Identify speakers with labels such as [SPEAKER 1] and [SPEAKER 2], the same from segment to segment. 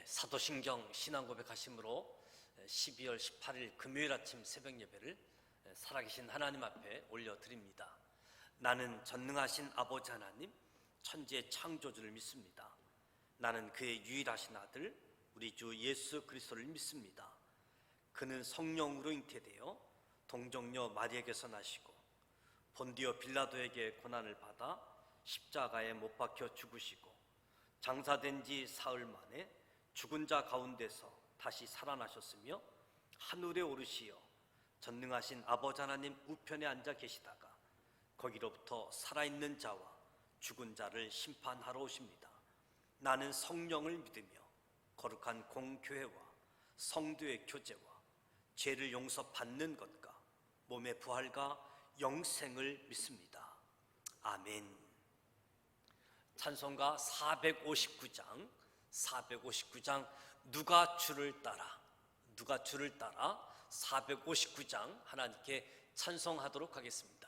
[SPEAKER 1] 사도신경 신앙고백하심으로 12월 18일 금요일 아침 새벽 예배를 살아계신 하나님 앞에 올려드립니다. 나는 전능하신 아버지 하나님, 천지의 창조주를 믿습니다. 나는 그의 유일하신 아들 우리 주 예수 그리스도를 믿습니다. 그는 성령으로 잉태되어 동정녀 마리에게서 나시고 본디오 빌라도에게 고난을 받아 십자가에 못 박혀 죽으시고 장사된 지 사흘 만에 죽은 자 가운데서 다시 살아나셨으며 하늘에 오르시어 전능하신 아버지 하나님 우편에 앉아 계시다가 거기로부터 살아있는 자와 죽은 자를 심판하러 오십니다. 나는 성령을 믿으며 거룩한 공교회와 성도의 교제와 죄를 용서받는 것과 몸의 부활과 영생을 믿습니다. 아멘. 찬송가 459장 누가 주를 따라 459장 하나님께 찬송하도록 하겠습니다.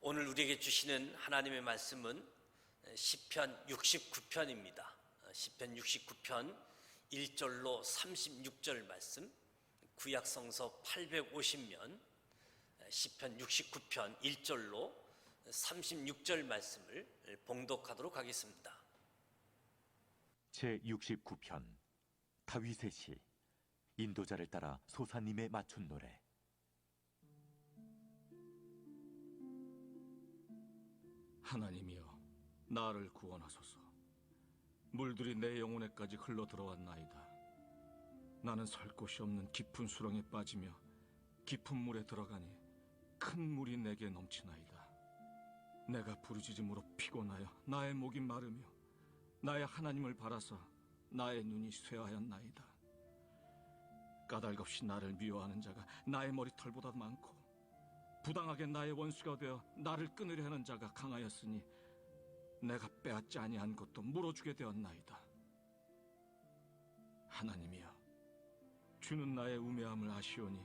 [SPEAKER 1] 오늘 우리에게 주시는 하나님의 말씀은 시편 69편입니다. 시편 69편 1절로 36절 말씀, 구약성서 850면 시편 69편 1절로 36절 말씀을 봉독하도록 하겠습니다.
[SPEAKER 2] 제69편 다윗의 시, 인도자를 따라 소사님에 맞춘 노래.
[SPEAKER 3] 하나님이여, 나를 구원하소서. 물들이 내 영혼에까지 흘러 들어왔나이다. 나는 살 곳이 없는 깊은 수렁에 빠지며 깊은 물에 들어가니 큰 물이 내게 넘치나이다. 내가 부르짖음으로 피곤하여 나의 목이 마르며 나의 하나님을 바라사 나의 눈이 쇠하였나이다. 까닭없이 나를 미워하는 자가 나의 머리털보다 많고 부당하게 나의 원수가 되어 나를 끊으려 하는 자가 강하였으니 내가 빼앗지 아니한 것도 물어주게 되었나이다. 하나님이여, 주는 나의 우매함을 아시오니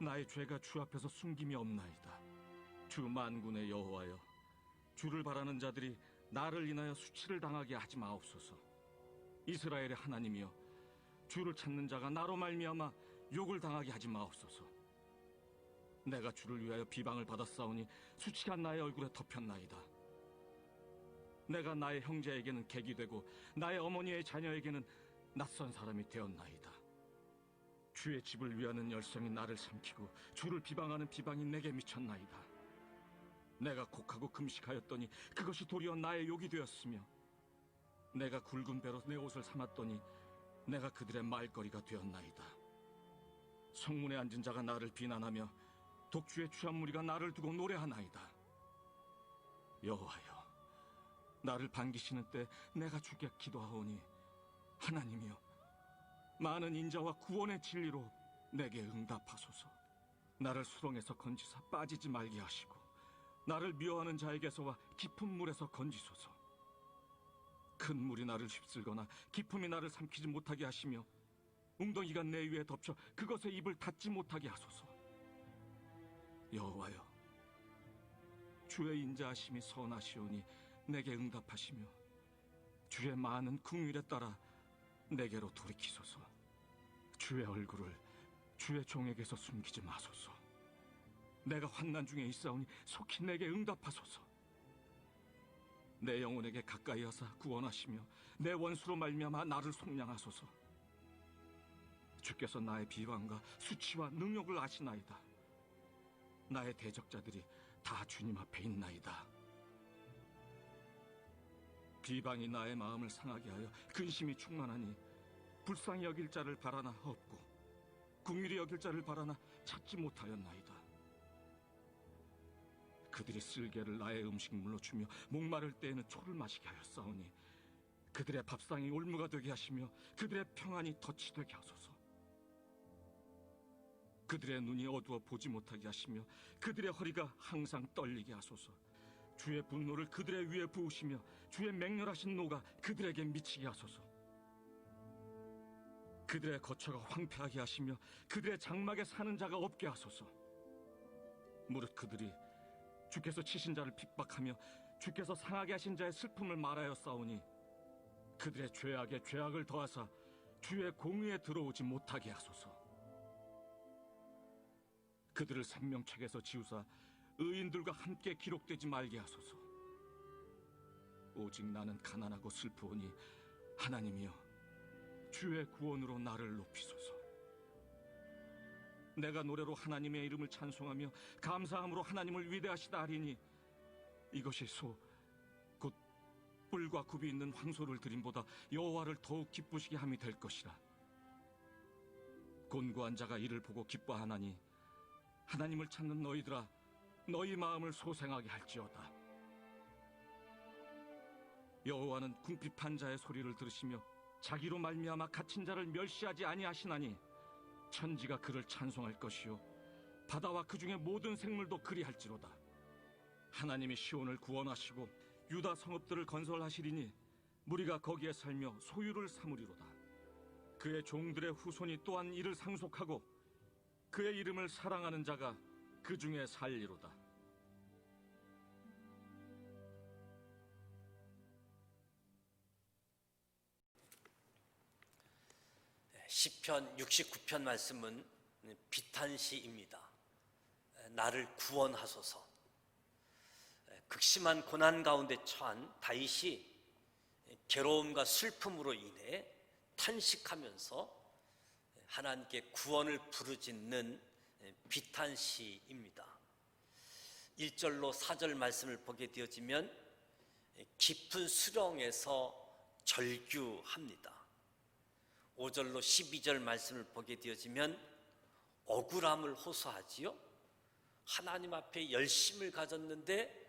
[SPEAKER 3] 나의 죄가 주 앞에서 숨김이 없나이다. 주 만군의 여호와여, 주를 바라는 자들이 나를 인하여 수치를 당하게 하지 마옵소서. 이스라엘의 하나님이여, 주를 찾는 자가 나로 말미암아 욕을 당하게 하지 마옵소서. 내가 주를 위하여 비방을 받았사오니 수치가 나의 얼굴에 덮였나이다. 내가 나의 형제에게는 객이 되고 나의 어머니의 자녀에게는 낯선 사람이 되었나이다. 주의 집을 위하는 열성이 나를 삼키고 주를 비방하는 비방이 내게 미쳤나이다. 내가 곡하고 금식하였더니 그것이 도리어 나의 욕이 되었으며 내가 굵은 배로 내 옷을 삼았더니 내가 그들의 말거리가 되었나이다. 성문에 앉은 자가 나를 비난하며 독주의 취한 무리가 나를 두고 노래하나이다. 여호와여, 나를 반기시는 때 내가 주께 기도하오니 하나님이여, 많은 인자와 구원의 진리로 내게 응답하소서. 나를 수렁에서 건지사 빠지지 말게 하시고 나를 미워하는 자에게서와 깊은 물에서 건지소서. 큰 물이 나를 휩쓸거나 깊음이 나를 삼키지 못하게 하시며 웅덩이가 내 위에 덮쳐 그것에 입을 닫지 못하게 하소서. 여호와여, 주의 인자하심이 선하시오니 내게 응답하시며 주의 많은 긍휼에 따라 내게로 돌이키소서. 주의 얼굴을 주의 종에게서 숨기지 마소서. 내가 환난 중에 있사오니 속히 내게 응답하소서. 내 영혼에게 가까이 하사 구원하시며 내 원수로 말미암아 나를 속량하소서. 주께서 나의 비방과 수치와 능욕을 아시나이다. 나의 대적자들이 다 주님 앞에 있나이다. 비방이 나의 마음을 상하게 하여 근심이 충만하니 불쌍히 여길 자를 바라나 없고 긍휼히 여길 자를 바라나 찾지 못하였나이다. 그들이 쓸개를 나의 음식물로 주며 목마를 때에는 초를 마시게 하였사오니 그들의 밥상이 올무가 되게 하시며 그들의 평안이 덫이 되게 하소서. 그들의 눈이 어두워 보지 못하게 하시며 그들의 허리가 항상 떨리게 하소서. 주의 분노를 그들의 위에 부으시며 주의 맹렬하신 노가 그들에게 미치게 하소서. 그들의 거처가 황폐하게 하시며 그들의 장막에 사는 자가 없게 하소서. 무릇 그들이 주께서 치신 자를 핍박하며 주께서 상하게 하신 자의 슬픔을 말하여 싸우니 그들의 죄악에 죄악을 더하사 주의 공의에 들어오지 못하게 하소서. 그들을 생명책에서 지우사 의인들과 함께 기록되지 말게 하소서. 오직 나는 가난하고 슬프오니 하나님이여, 주의 구원으로 나를 높이소서. 내가 노래로 하나님의 이름을 찬송하며 감사함으로 하나님을 위대하시다 하리니 이것이 곧 뿔과 굽이 있는 황소를 드림보다 여호와를 더욱 기쁘시게 함이 될 것이라. 곤고한 자가 이를 보고 기뻐하나니 하나님을 찾는 너희들아, 너희 마음을 소생하게 할지어다. 여호와는 궁핍한 자의 소리를 들으시며 자기로 말미암아 갇힌 자를 멸시하지 아니하시나니 천지가 그를 찬송할 것이요 바다와 그 중에 모든 생물도 그리할지로다. 하나님이 시온을 구원하시고 유다 성읍들을 건설하시리니 무리가 거기에 살며 소유를 삼으리로다. 그의 종들의 후손이 또한 이를 상속하고 그의 이름을 사랑하는 자가 그 중에 살리로다.
[SPEAKER 1] 시편 69편 말씀은 비탄시입니다. 나를 구원하소서. 극심한 고난 가운데 처한 다윗이 괴로움과 슬픔으로 인해 탄식하면서 하나님께 구원을 부르짖는 비탄시입니다. 1절로 4절 말씀을 보게 되어지면 깊은 수렁에서 절규합니다. 5절로 12절 말씀을 보게 되어지면 억울함을 호소하지요. 하나님 앞에 열심을 가졌는데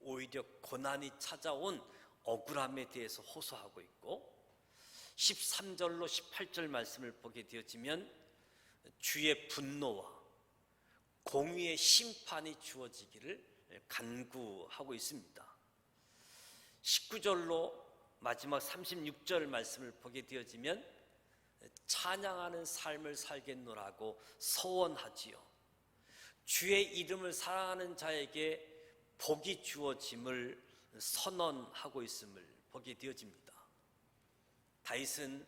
[SPEAKER 1] 오히려 고난이 찾아온 억울함에 대해서 호소하고 있고, 13절로 18절 말씀을 보게 되어지면 주의 분노와 공의의 심판이 주어지기를 간구하고 있습니다. 19절로 마지막 36절 말씀을 보게 되어지면 찬양하는 삶을 살겠노라고 서원하지요. 주의 이름을 사랑하는 자에게 복이 주어짐을 선언하고 있음을 보게 되어집니다. 다윗은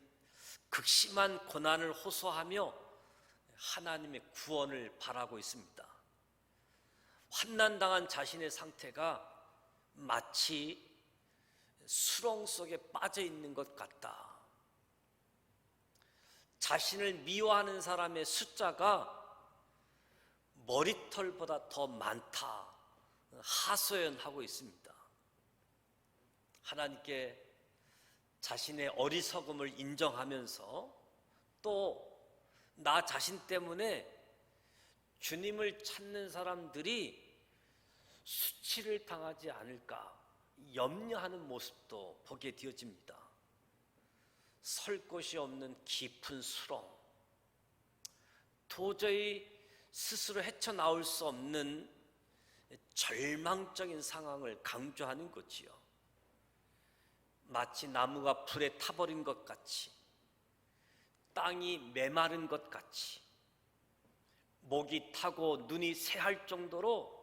[SPEAKER 1] 극심한 고난을 호소하며 하나님의 구원을 바라고 있습니다. 환난당한 자신의 상태가 마치 수렁 속에 빠져 있는 것 같다. 자신을 미워하는 사람의 숫자가 머리털보다 더 많다 하소연하고 있습니다. 하나님께 자신의 어리석음을 인정하면서 또 나 자신 때문에 주님을 찾는 사람들이 수치를 당하지 않을까 염려하는 모습도 보게 되어집니다. 설 곳이 없는 깊은 수렁, 도저히 스스로 헤쳐나올 수 없는 절망적인 상황을 강조하는 거지요. 마치 나무가 불에 타버린 것 같이, 땅이 메마른 것 같이, 목이 타고 눈이 새할 정도로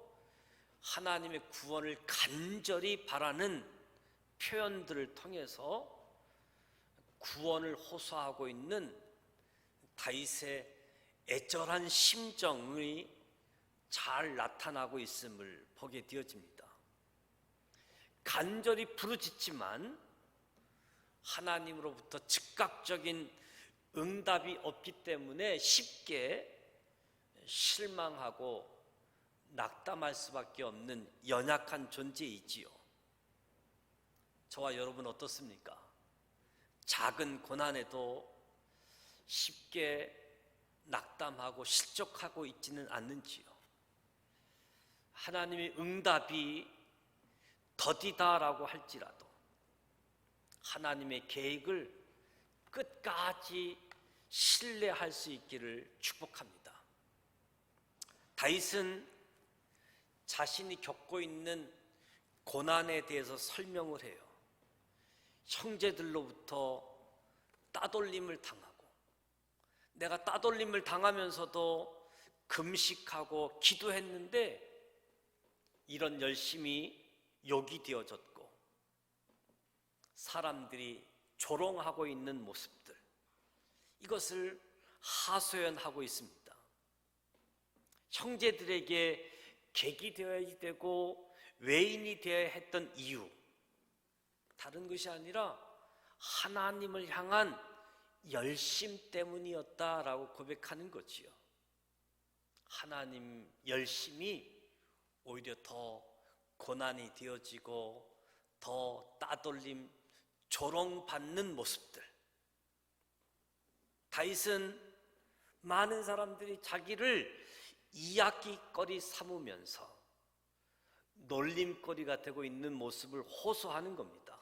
[SPEAKER 1] 하나님의 구원을 간절히 바라는 표현들을 통해서 구원을 호소하고 있는 다윗의 애절한 심정이 잘 나타나고 있음을 보게 되어집니다. 간절히 부르짖지만 하나님으로부터 즉각적인 응답이 없기 때문에 쉽게 실망하고 낙담할 수밖에 없는 연약한 존재이지요. 저와 여러분 어떻습니까? 작은 고난에도 쉽게 낙담하고 실족하고 있지는 않는지요. 하나님의 응답이 더디다라고 할지라도 하나님의 계획을 끝까지 신뢰할 수 있기를 축복합니다. 다윗은 자신이 겪고 있는 고난에 대해서 설명을 해요. 형제들로부터 따돌림을 당하고, 내가 따돌림을 당하면서도 금식하고 기도했는데 이런 열심이 욕이 되어졌고 사람들이 조롱하고 있는 모습들, 이것을 하소연하고 있습니다. 형제들에게 객이 되어야 되고 외인이 되어야 했던 이유, 다른 것이 아니라 하나님을 향한 열심 때문이었다라고 고백하는 거지요. 하나님 열심이 오히려 더 고난이 되어지고 더 따돌림, 조롱받는 모습들. 다윗은 많은 사람들이 자기를 이야기거리 삼으면서 놀림거리가 되고 있는 모습을 호소하는 겁니다.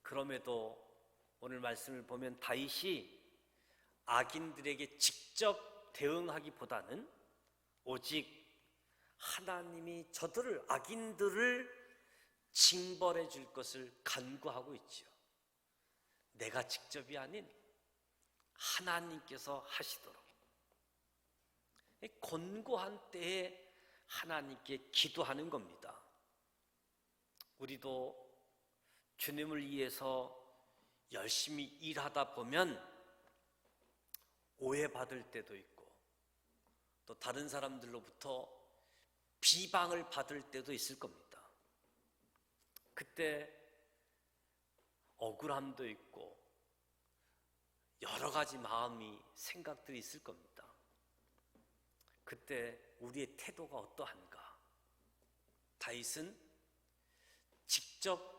[SPEAKER 1] 그럼에도 오늘 말씀을 보면 다윗이 악인들에게 직접 대응하기보다는 오직 하나님이 저들을, 악인들을 징벌해 줄 것을 간구하고 있지요. 내가 직접이 아닌 하나님께서 하시도록 곤고한 때에 하나님께 기도하는 겁니다. 우리도 주님을 위해서 열심히 일하다 보면 오해받을 때도 있고 또 다른 사람들로부터 비방을 받을 때도 있을 겁니다. 그때 억울함도 있고 여러 가지 마음이, 생각들이 있을 겁니다. 그때 우리의 태도가 어떠한가? 다윗은 직접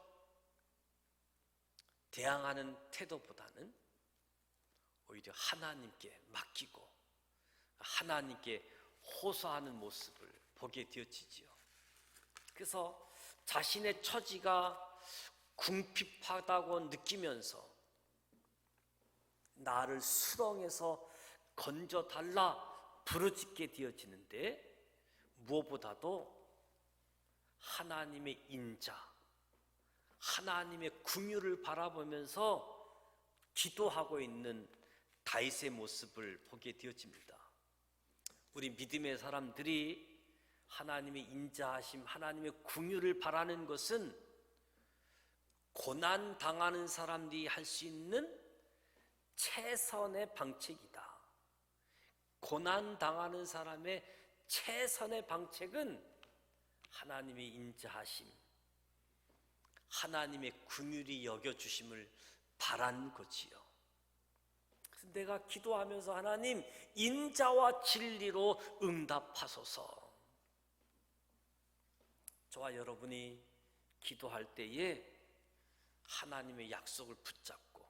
[SPEAKER 1] 대항하는 태도보다는 오히려 하나님께 맡기고 하나님께 호소하는 모습을 보게 되어지지요. 그래서 자신의 처지가 궁핍하다고 느끼면서 나를 수렁에서 건져달라 부르짖게 되어지는데, 무엇보다도 하나님의 인자, 하나님의 긍휼을 바라보면서 기도하고 있는 다윗의 모습을 보게 되어집니다. 우리 믿음의 사람들이 하나님의 인자하심, 하나님의 긍휼을 바라는 것은 고난 당하는 사람들이 할 수 있는 최선의 방책이다. 고난 당하는 사람의 최선의 방책은 하나님의 인자하심, 하나님의 긍휼이 여겨주심을 바란 거지요. 그래서 내가 기도하면서 하나님 인자와 진리로 응답하소서. 저와 여러분이 기도할 때에 하나님의 약속을 붙잡고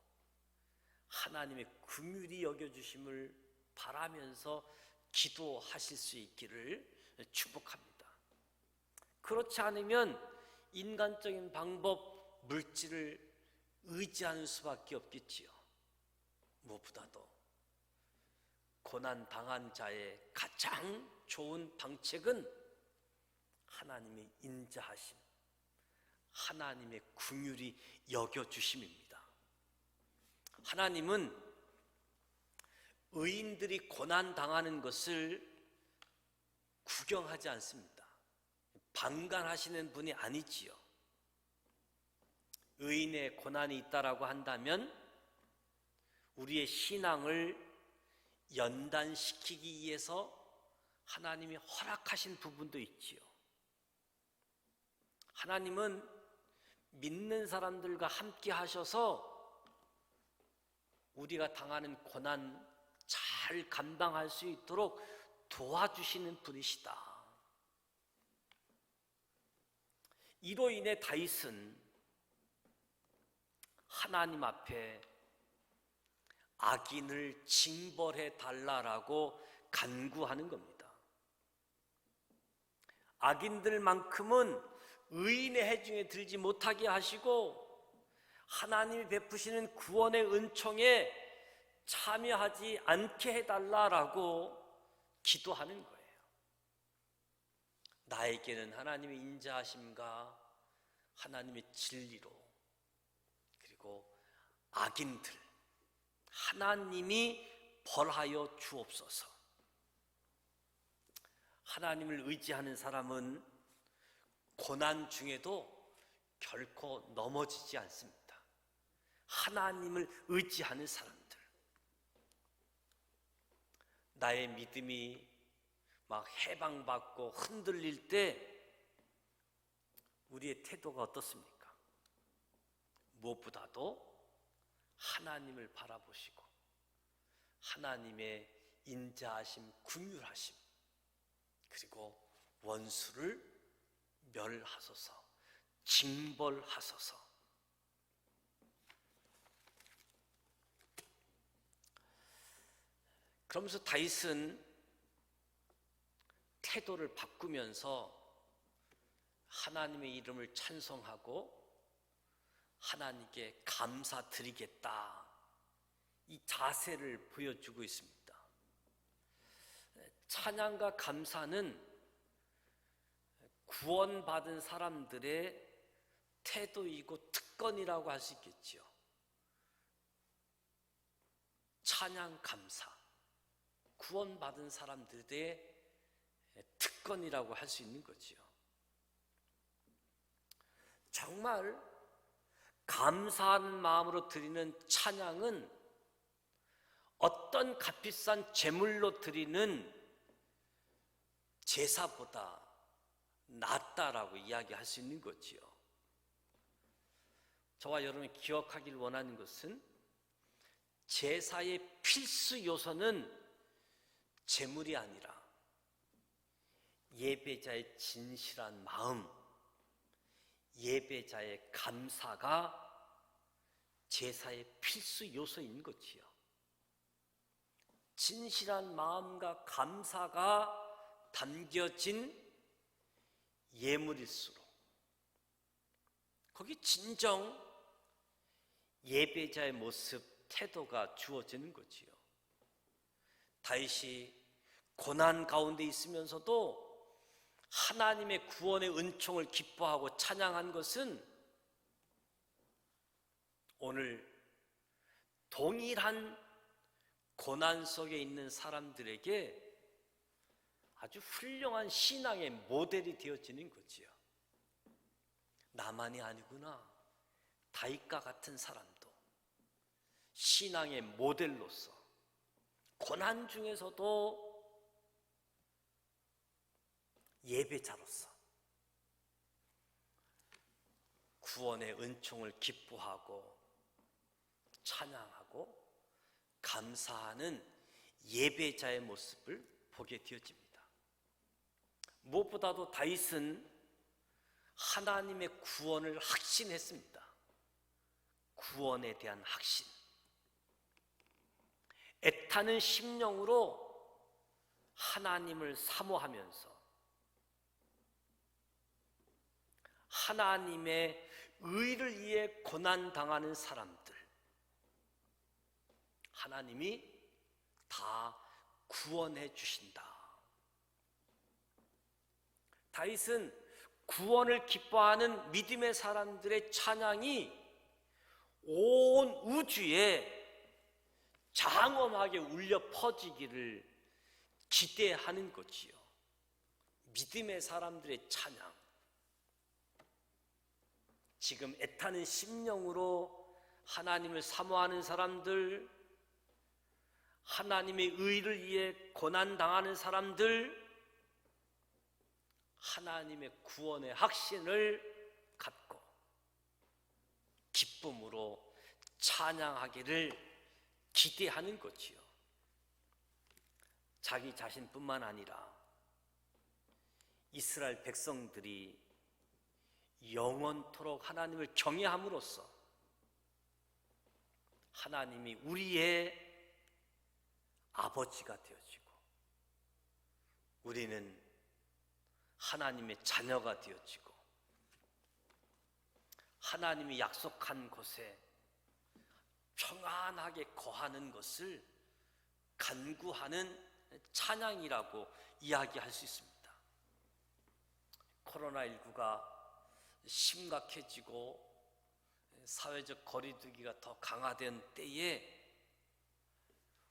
[SPEAKER 1] 하나님의 긍휼이 여겨주심을 바라면서 기도하실 수 있기를 축복합니다. 그렇지 않으면 인간적인 방법, 물질을 의지하는 수밖에 없겠지요. 무엇보다도 고난 당한 자의 가장 좋은 방책은 하나님의 인자하심, 하나님의 긍휼이 여겨주심입니다. 하나님은 의인들이 고난 당하는 것을 구경하지 않습니다. 방관하시는 분이 아니지요. 의인의 고난이 있다라고 한다면 우리의 신앙을 연단시키기 위해서 하나님이 허락하신 부분도 있지요. 하나님은 믿는 사람들과 함께 하셔서 우리가 당하는 고난 잘 감당할 수 있도록 도와주시는 분이시다. 이로 인해 다윗은 하나님 앞에 악인을 징벌해 달라라고 간구하는 겁니다. 악인들만큼은 의인의 해중에 들지 못하게 하시고 하나님이 베푸시는 구원의 은총에 참여하지 않게 해달라라고 기도하는 거예요. 나에게는 하나님의 인자하심과 하나님의 진리로, 그리고 악인들 하나님이 벌하여 주옵소서. 하나님을 의지하는 사람은 고난 중에도 결코 넘어지지 않습니다. 하나님을 의지하는 사람들, 나의 믿음이 막 해방받고 흔들릴 때 우리의 태도가 어떻습니까? 무엇보다도 하나님을 바라보시고 하나님의 인자하심, 긍휼하심, 그리고 원수를 멸하소서, 징벌하소서. 그러면서 다윗은 태도를 바꾸면서 하나님의 이름을 찬송하고 하나님께 감사드리겠다, 이 자세를 보여주고 있습니다. 찬양과 감사는 구원받은 사람들의 태도이고 특권이라고 할 수 있겠지요. 찬양, 감사, 구원받은 사람들의 특권이라고 할 수 있는 거지요. 정말 감사하는 마음으로 드리는 찬양은 어떤 값비싼 제물로 드리는 제사보다 낫다라고 이야기할 수 있는 거지요. 저와 여러분이 기억하길 원하는 것은 제사의 필수 요소는 제물이 아니라 예배자의 진실한 마음, 예배자의 감사가 제사의 필수 요소인 거지요. 진실한 마음과 감사가 담겨진 예물일수록 거기 진정 예배자의 모습, 태도가 주어지는 거지요. 다윗이 고난 가운데 있으면서도 하나님의 구원의 은총을 기뻐하고 찬양한 것은 오늘 동일한 고난 속에 있는 사람들에게 아주 훌륭한 신앙의 모델이 되어지는 거지요. 나만이 아니구나. 다윗과 같은 사람도 신앙의 모델로서 고난 중에서도 예배자로서 구원의 은총을 기뻐하고 찬양하고 감사하는 예배자의 모습을 보게 되어집니다. 무엇보다도 다윗은 하나님의 구원을 확신했습니다. 구원에 대한 확신. 애타는 심령으로 하나님을 사모하면서 하나님의 의를 위해 고난당하는 사람들, 하나님이 다 구원해 주신다. 다윗은 구원을 기뻐하는 믿음의 사람들의 찬양이 온 우주에 장엄하게 울려 퍼지기를 기대하는 거지요. 믿음의 사람들의 찬양. 지금 애타는 심령으로 하나님을 사모하는 사람들, 하나님의 의를 위해 고난당하는 사람들, 하나님의 구원의 확신을 갖고 기쁨으로 찬양하기를 기대하는 거지요. 자기 자신뿐만 아니라 이스라엘 백성들이 영원토록 하나님을 경외함으로써 하나님이 우리의 아버지가 되어지고 우리는 하나님의 자녀가 되어지고 하나님이 약속한 곳에 평안하게 거하는 것을 간구하는 찬양이라고 이야기할 수 있습니다. 코로나19가 심각해지고 사회적 거리두기가 더 강화된 때에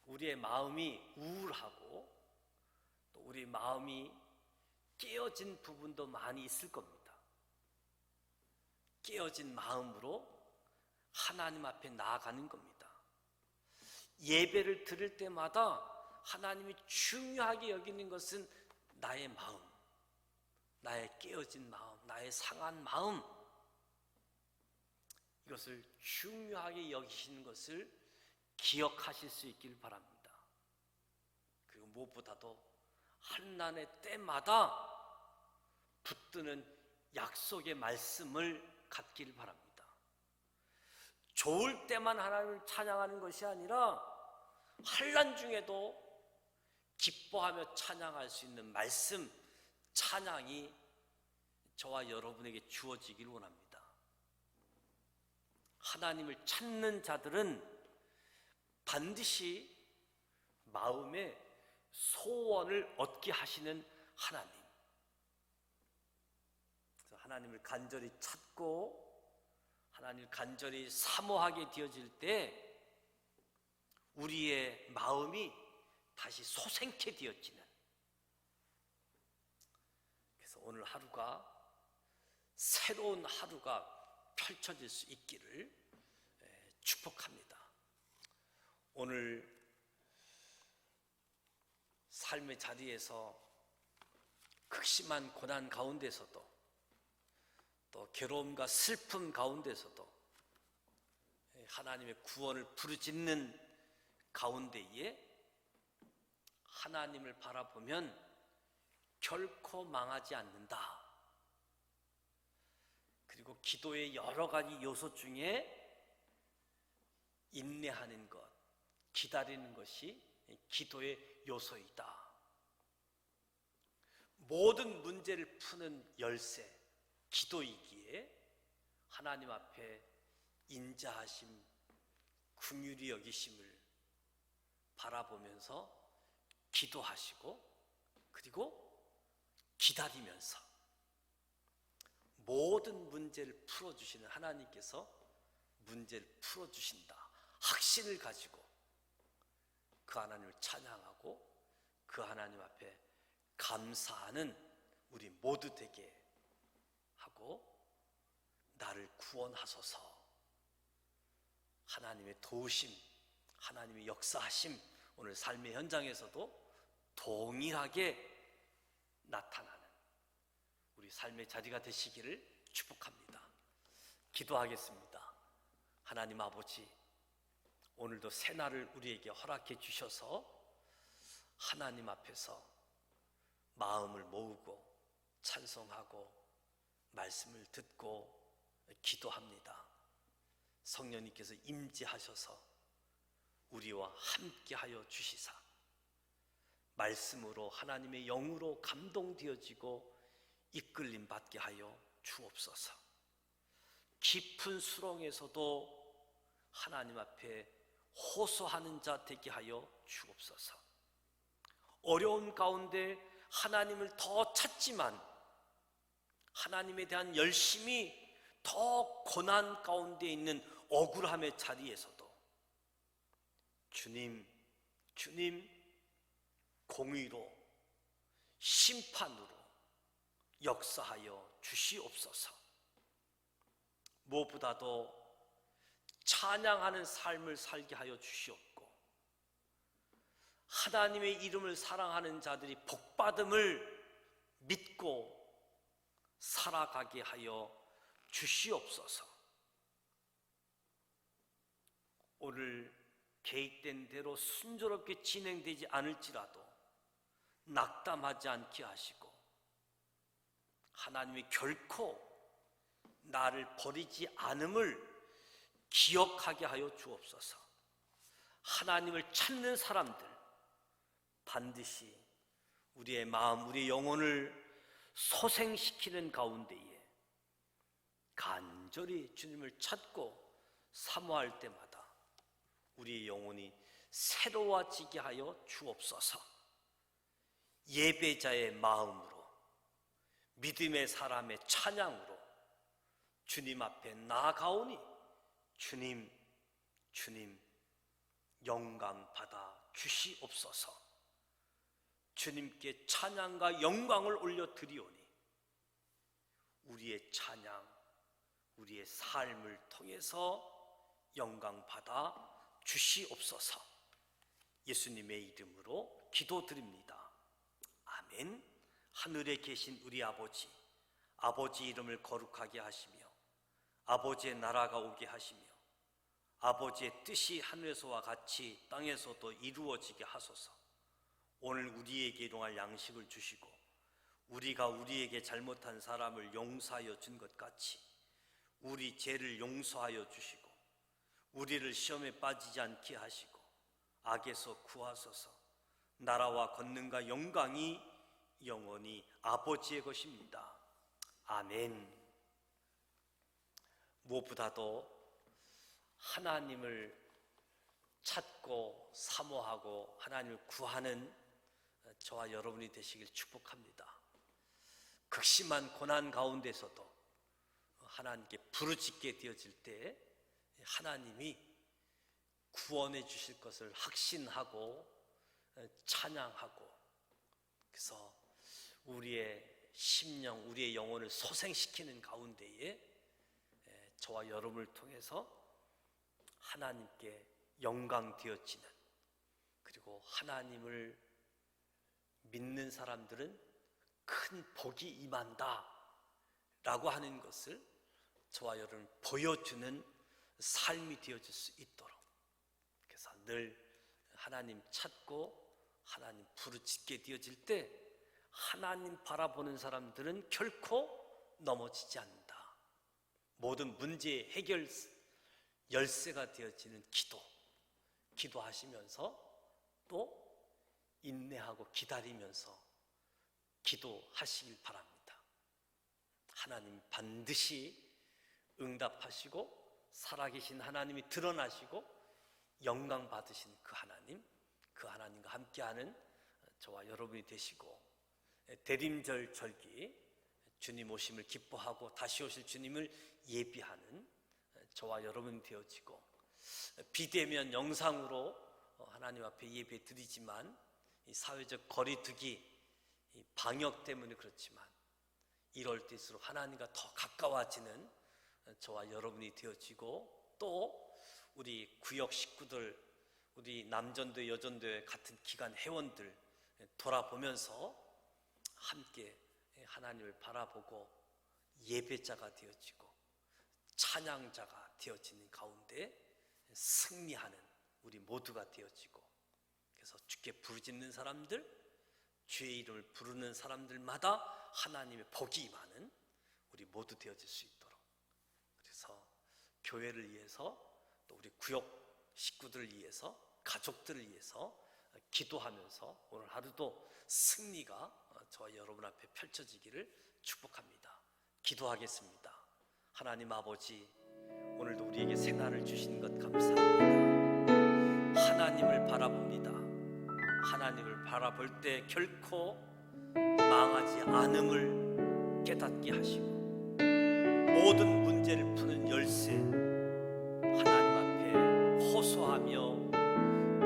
[SPEAKER 1] 우리의 마음이 우울하고 또 우리 마음이 깨어진 부분도 많이 있을 겁니다. 깨어진 마음으로 하나님 앞에 나아가는 겁니다. 예배를 드릴 때마다 하나님이 중요하게 여기는 것은 나의 마음, 나의 깨어진 마음, 나의 상한 마음, 이것을 중요하게 여기시는 것을 기억하실 수 있길 바랍니다. 그리고 무엇보다도 환난의 때마다 붙드는 약속의 말씀을 갖기를 바랍니다. 좋을 때만 하나님을 찬양하는 것이 아니라 환난 중에도 기뻐하며 찬양할 수 있는 말씀, 찬양이 저와 여러분에게 주어지길 원합니다. 하나님을 찾는 자들은 반드시 마음에 소원을 얻게 하시는 하나님. 그래서 하나님을 간절히 찾고 하나님을 간절히 사모하게 되어질 때 우리의 마음이 다시 소생케 되어지는, 그래서 오늘 하루가 새로운 하루가 펼쳐질 수 있기를 축복합니다. 오늘 삶의 자리에서 극심한 고난 가운데서도 또 괴로움과 슬픔 가운데서도 하나님의 구원을 부르짖는 가운데에 하나님을 바라보면 결코 망하지 않는다. 그리고 기도의 여러 가지 요소 중에 인내하는 것, 기다리는 것이 기도의 요소이다. 모든 문제를 푸는 열쇠, 기도이기에 하나님 앞에 인자하심, 긍휼히 여기심을 바라보면서 기도하시고, 그리고 기다리면서 모든 문제를 풀어주시는 하나님께서 문제를 풀어주신다 확신을 가지고 그 하나님을 찬양하고 그 하나님 앞에 감사하는 우리 모두 되게 하고, 나를 구원하소서, 하나님의 도우심, 하나님의 역사하심, 오늘 삶의 현장에서도 동일하게 나타나는 우리 삶의 자리가 되시기를 축복합니다. 기도하겠습니다. 하나님 아버지, 오늘도 새날을 우리에게 허락해 주셔서 하나님 앞에서 마음을 모으고 찬송하고 말씀을 듣고 기도합니다. 성령님께서 임재하셔서 우리와 함께하여 주시사 말씀으로 하나님의 영으로 감동되어지고 이끌림 받게 하여 주옵소서. 깊은 수렁에서도 하나님 앞에 호소하는 자 되게 하여 주옵소서. 어려운 가운데 하나님을 더 찾지만 하나님에 대한 열심이 더 고난 가운데 있는 억울함의 자리에서도 주님 공의로 심판으로 역사하여 주시옵소서. 무엇보다도 찬양하는 삶을 살게 하여 주시옵고, 하나님의 이름을 사랑하는 자들이 복받음을 믿고 살아가게 하여 주시옵소서. 오늘 계획된 대로 순조롭게 진행되지 않을지라도 낙담하지 않게 하시고, 하나님이 결코 나를 버리지 않음을 기억하게 하여 주옵소서. 하나님을 찾는 사람들 반드시 우리의 마음, 우리의 영혼을 소생시키는 가운데에 간절히 주님을 찾고 사모할 때마다 우리의 영혼이 새로워지게 하여 주옵소서. 예배자의 마음으로, 믿음의 사람의 찬양으로 주님 앞에 나아가오니 주님 영광 받아 주시옵소서. 주님께 찬양과 영광을 올려드리오니 우리의 찬양, 우리의 삶을 통해서 영광 받아 주시옵소서. 예수님의 이름으로 기도드립니다. 아멘. 하늘에 계신 우리 아버지, 아버지 이름을 거룩하게 하시며 아버지의 나라가 오게 하시며 아버지의 뜻이 하늘에서와 같이 땅에서도 이루어지게 하소서. 오늘 우리에게 일용할 양식을 주시고 우리가 우리에게 잘못한 사람을 용서하여 준 것 같이 우리 죄를 용서하여 주시고 우리를 시험에 빠지지 않게 하시고 악에서 구하소서. 나라와 권능과 영광이 영원히 아버지의 것입니다. 아멘. 무엇보다도 하나님을 찾고 사모하고 하나님을 구하는 저와 여러분이 되시길 축복합니다. 극심한 고난 가운데서도 하나님께 부르짖게 되어질 때 하나님이 구원해 주실 것을 확신하고 찬양하고, 그래서 우리의 심령, 우리의 영혼을 소생시키는 가운데에 저와 여러분을 통해서 하나님께 영광 되어지는, 그리고 하나님을 믿는 사람들은 큰 복이 임한다 라고 하는 것을 저와 여러분 보여주는 삶이 되어질 수 있도록, 그래서 늘 하나님 찾고 하나님 부르짖게 되어질 때 하나님 바라보는 사람들은 결코 넘어지지 않는다. 모든 문제의 해결 열쇠가 되어지는 기도하시면서 또 인내하고 기다리면서 기도하시길 바랍니다. 하나님 반드시 응답하시고 살아계신 하나님이 드러나시고 영광 받으신 그 하나님과 함께하는 저와 여러분이 되시고, 대림절 절기 주님 오심을 기뻐하고 다시 오실 주님을 예비하는 저와 여러분이 되어지고, 비대면 영상으로 하나님 앞에 예배 드리지만 이 사회적 거리두기, 이 방역 때문에 그렇지만 이럴 때일수록 하나님과 더 가까워지는 저와 여러분이 되어지고, 또 우리 구역 식구들, 우리 남전도회 여전도회 같은 기관 회원들 돌아보면서 함께 하나님을 바라보고 예배자가 되어지고 찬양자가 되어지는 가운데 승리하는 우리 모두가 되어지고, 그래서 주께 부르짖는 사람들, 주의 이름을 부르는 사람들마다 하나님의 복이 임하는 우리 모두 되어질 수 있도록, 그래서 교회를 위해서 또 우리 구역 식구들을 위해서 가족들을 위해서 기도하면서 오늘 하루도 승리가 저와 여러분 앞에 펼쳐지기를 축복합니다. 기도하겠습니다. 하나님 아버지, 오늘도 우리에게 새날을 주시는 것 감사합니다. 하나님을 바라봅니다. 하나님을 바라볼 때 결코 망하지 않음을 깨닫게 하시고, 모든 문제를 푸는 열쇠 하나님 앞에 호소하며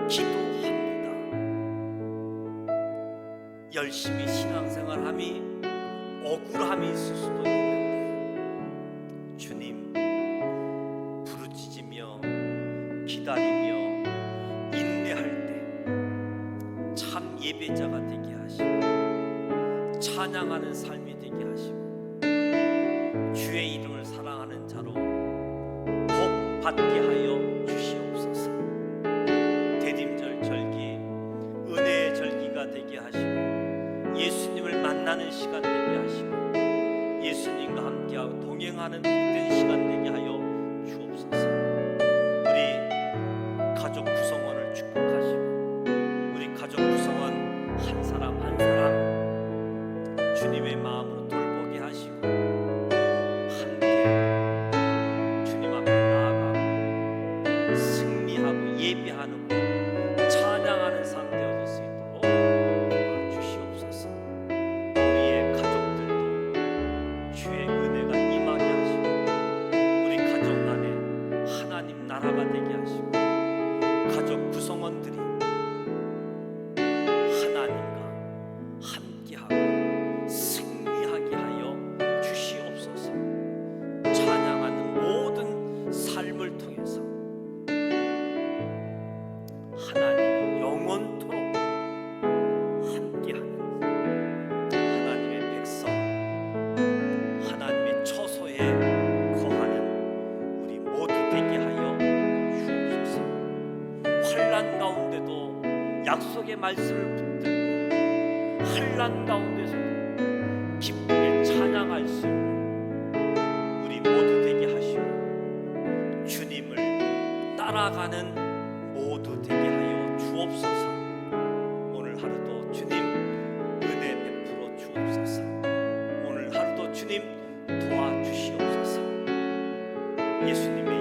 [SPEAKER 1] 기도합니다. 열심히 신앙생활함이 억울함이 있을 수도 있는데 주님 부르짖으며 기다리며 인내할 때 참 예배자가 되게 하시고 찬양하는 삶이 되게 하시고 주의 이름을 사랑하는 자로 복 받게 하여 주시옵소서. 대림절 절기 은혜의 절기가 되게 하시고 예수님을 만나는 시간 되게 하시고 예수님과 함께하고 동행하는 복된 시간 되게 하여 주옵소서. 우리 가족 구성원을 축복하시고 우리 가족 구성원 한 사람 한 사람 주님의 마음으로 돌보게 하시고 함께 주님 앞에 나아가고 승리하고 예배하는 찬양하는 삶 되어질 수 있도록 도와주시옵소서. 우리의 가족들도 주의 은혜가 임하게 하시고 우리 가족 안에 하나님 나라가 되게 하시고 가족 구성원들이 하나님과 함께하고 승리하게 하여 주시옵소서. 찬양하는 모든 삶을 통해서 하나님이 영원토록 함께하는 하나님의 백성, 하나님의 처소에 거하는 우리 모두 되게 하여 주옵소서. 환난 가운데도 약속의 말씀을 붙들고 환난 가운데서도 기쁘게 찬양할 수 있는 우리 모두 되게 하시고 주님을 따라가는 모두 되게 하여 주옵소서. 오늘 하루도 주님 은혜 베풀어 주옵소서. 오늘 하루도 주님 도와주시옵소서. 예수님의